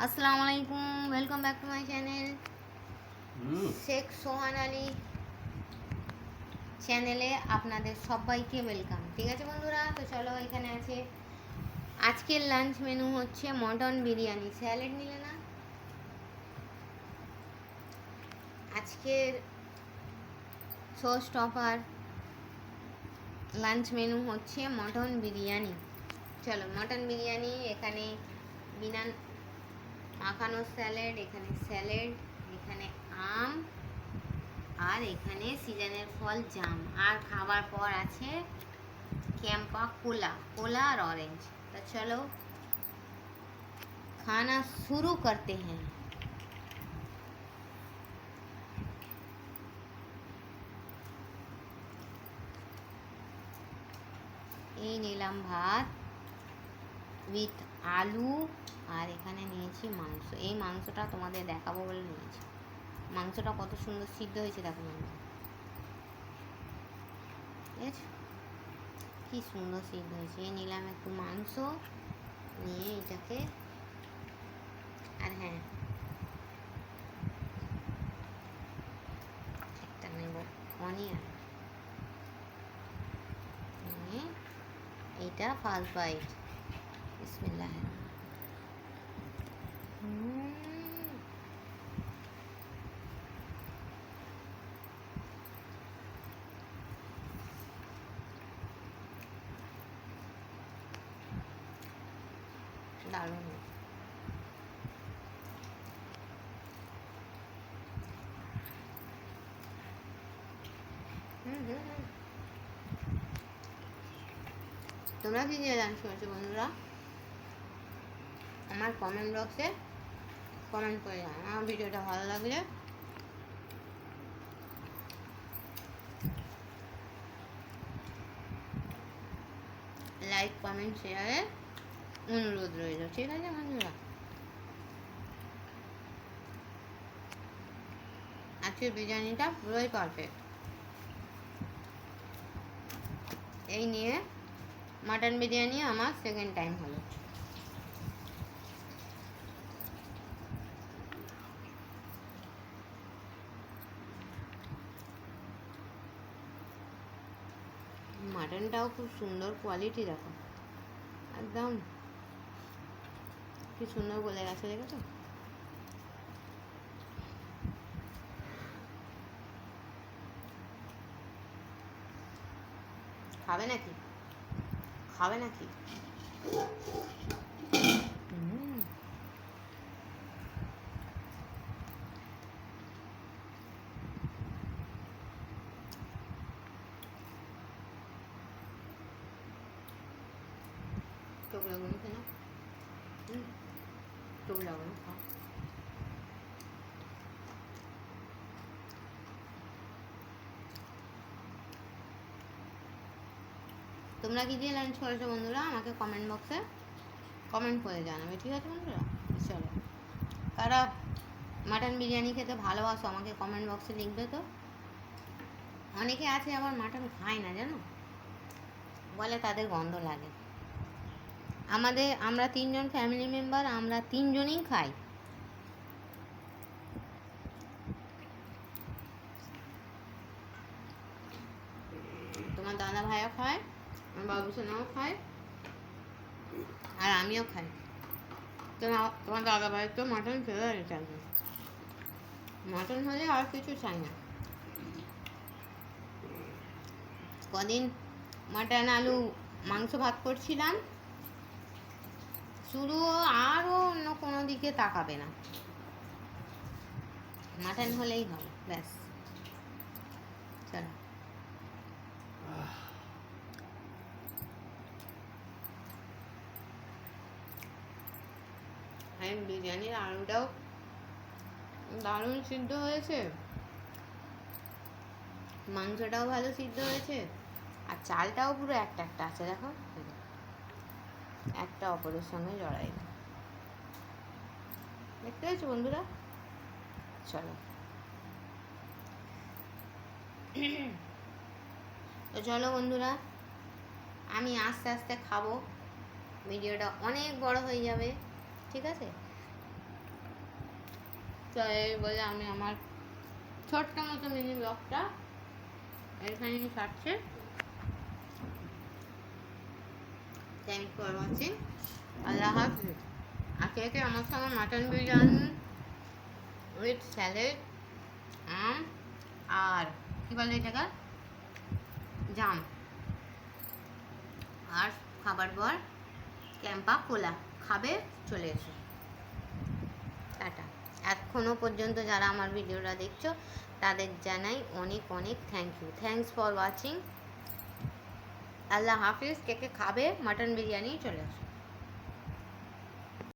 আসসালামু আলাইকুম, welcome back to my channel Sheikh Sohan Ali চ্যানেলে আপনাদের সবাইকে ওয়েলকাম। ঠিক আছে বন্ধুরা, তো চলো এখানে আছে আজকের লাঞ্চ মেনু হচ্ছে মটন বিরিয়ানি। স্যালাড নিলে না? আজকের শো স্টপার লাঞ্চ মেনু হচ্ছে মটন বিরিয়ানি। চলো মটন বিরিয়ানি, এখানে বিনা মাখানো স্যালাড, এখানে স্যালাড, এখানে আম, আর এখানে সিজনের ফল জাম, আর খাবার পর আছে ক্যাম্পা कोला और ऑरेंज। तो चलो खाना शुरू करते हैं। এই নিলাম ভাত উইথ আলু, আর এখানে নিয়েছি মাংস। এই মাংসটা তোমাদের দেখাবো বলে নিয়েছি। মাংসটা কত সুন্দর সিদ্ধ হয়েছে দেখো বন্ধুরা, ঠিক আছে? কি সুন্দর সিদ্ধ হয়েছে। এই নিলাম একটু মাংস, নিয়ে এটাকে, আর হ্যাঁ একটা নেব অনিয়ন, নিয়ে এইটা ফার্স্ট বাইট। বিসমিল্লাহ। দারুণ। তোমরা কি দিয়ে লাঞ্চ করেছো বন্ধুরা? আমার কমেন্ট বক্সে কমেন্ট করে জানাও। আমার ভিডিওটা ভালো লাগলে লাইক কমেন্ট শেয়ারের অনুরোধ রইল, ঠিক আছে বন্ধুরা? আজকের বিরিয়ানিটা পুরোই পারফেক্ট। এই নিয়ে মাটন বিরিয়ানি আমার সেকেন্ড টাইম হলো। মাটনটাও খুব সুন্দর কোয়ালিটি, দেখো একদম কি সুন্দর গলে গেছে, দেখেছো? খাবে নাকি? খাবে নাকি? চোখ লাগুন কেন? চোখ লাগুন, খাও। তোমরা কি দিয়ে লাঞ্চ করেছো বন্ধুরা? আমাকে কমেন্ট বক্সে কমেন্ট করে জানাবে, ঠিক আছে বন্ধুরা? চলো, কারা মাটন বিরিয়ানি খেতে ভালোবাসো আমাকে কমেন্ট বক্সে লিখবে তো। অনেকে আছে আবার মাটন খায় না, জানো, বলে তাদের গন্ধ লাগে। আমরা 3জন ফ্যামিলি মেম্বার, আমরা 3জনই খাই। তোমার দাদা ভাইও খায়, আমার বাবু সোনাও খায়, আর আমিও খাই। তোমার দাদা ভাইয়ের তো মাটন ফেভারিট একদম। মাটন হলে আর কিছু চাই না। কদিন মাটন আলু মাংস ভাত করছিলাম, শুধু আরও অন্য কোনো দিকে তাকাবে না, মাটন হলেই হবে, ব্যাস। চলো, বিরিয়ানির আলুটাও দারুণ সিদ্ধ হয়েছে, মাংসটাও ভালো সিদ্ধ হয়েছে, আর চালটাও পুরো একটা একটা আছে, দেখো একটা অপরের সঙ্গে জড়াই না, দেখতে পেয়েছো বন্ধুরা? চলো, তো চলো বন্ধুরা, আমি আস্তে আস্তে খাবো, ভিডিওটা অনেক বড় হয়ে যাবে, ঠিক আছে? তো এই বলে আমি আমার ছোট্ট মতো মিনি ব্লগটা এখানেই ছাড়ছি। Thank for watching. আল্লাহ হাফিজ। আজকে আমার সঙ্গে মাটন বিরিয়ানি উইথ স্যালাড, আম আর কী বলে এটাকে, জাম, আর খাবার পর ক্যাম্পা কোলা খাবে, চলে এসো। টাটা। এখনও পর্যন্ত যারা আমার ভিডিওটা দেখছো তাদের জানাই অনেক অনেক thank you. Thanks for watching. আল্লাহ হাফিজ। কে কে খাবে মাটন বিরিয়ানি, চলে আসো।